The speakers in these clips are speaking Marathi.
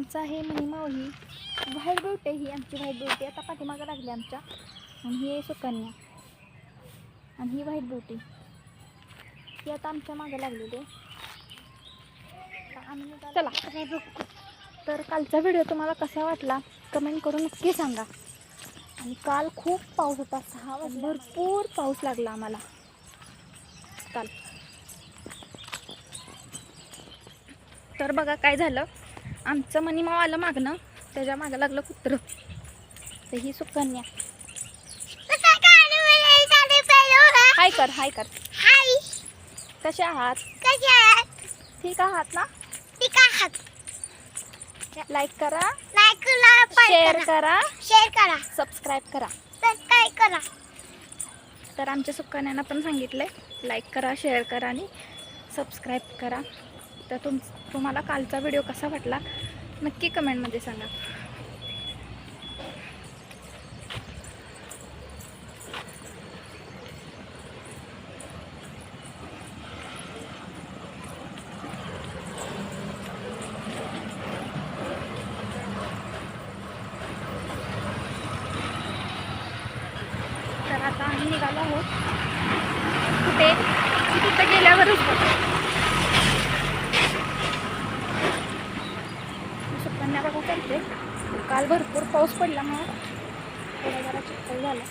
आमचा आहे मनीमावली व्हाईट ब्यूटी आहे. ही आमची व्हाईट ब्यूटी आता पाठीमागं लागली आमच्या. आणि ही आहे सुकन्या आणि ही व्हाईट ब्यूटी ती आता आमच्या मागं लागलेली आहे. चला तर कालचा व्हिडिओ तुम्हाला कसा वाटला कमेंट करून नक्की सांगा. आणि काल खूप पाऊस होता, 6 वाजता भरपूर पाऊस लागला आम्हाला काल. तर बघा काय झालं, आमचं मनीमाव आलं मागणं, त्याच्या मागं लागलं कुत्रं. तर ही सुकन्या हाय कर हाय कर. हाय, कसे आहात? ठीक आहात ना? ठीक आहात. लाईक करा, शेअर करा, सबस्क्राईब करा. तर आमच्या सुकन्यानं पण सांगितलंय लाईक करा, शेअर करा आणि सबस्क्राईब करा. तर तुम्हाला कालचा व्हिडिओ कसा वाटला नक्की कमेंटमध्ये सांगा. तर आता आम्ही निघालो आहोत कुठे, तिथे गेल्यावरच बघा. सुकन्या बघा करते. काल भरपूर पाऊस पडला मग थोडा जरा चिखल झाला.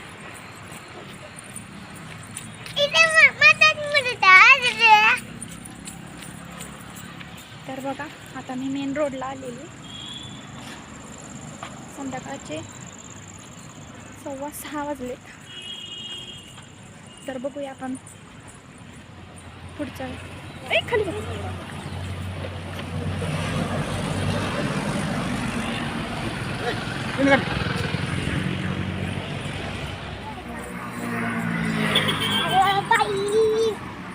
तर बघा आता मी मेन रोडला आलेली. संध्याकाळचे 6:15 वाजलेत. तर बघूया आपण पुढच्या खाली बघा.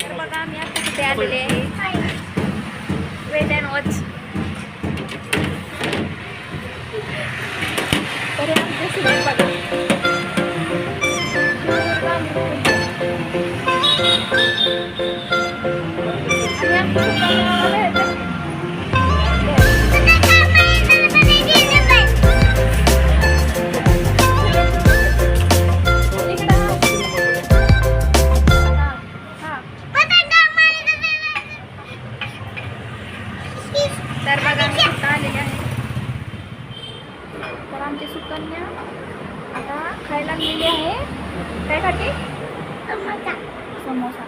तर बघा आम्ही आता कुठे आलेले आहे, वेट अँड वॉच. तर हे आमचे सुरेश बघा. तर बघा मी कुठं आलेली आहे. तर आमची सुकन्या आता खायला लागलेली आहे. काय खाते? समोसा.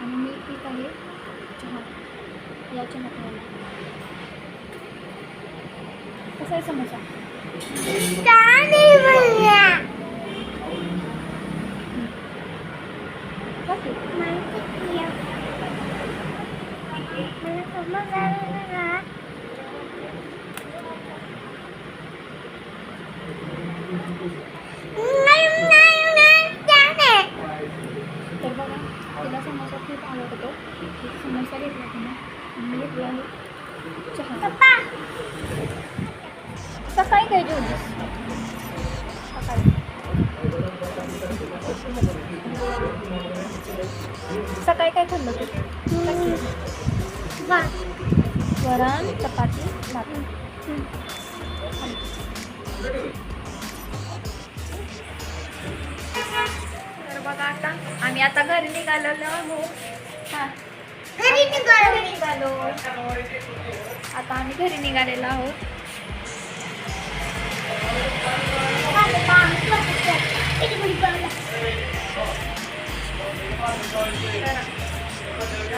आणि मी पीत आहे चहा. या चहा खायला कसा आहे समोसा? तर बघा तिला समोसा खूप आवडतो. समोसा घेतला तिने. मी घेतला चहा. सकाळी काय जेवलीस? सकाळी काय खाल्लं तू? वरण, चपाती, भात. तर बघा आता आम्ही आता घरी निघालेलो आहोत. घरी निघालो आता आम्ही घरी निघालेलो आहोत.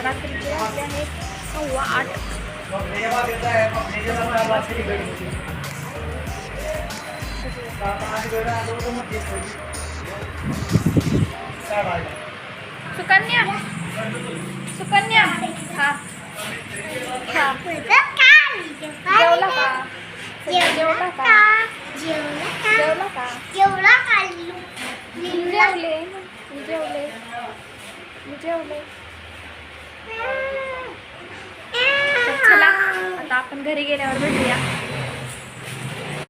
रात्रीचे वाजले आहेत 8:15. सुकन्या सुकन्या हा हा जेवला का? जेवला का? जेवला का? जेवले जेवले जेवले. चला आता आपण घरी गेल्यावर भेटूया.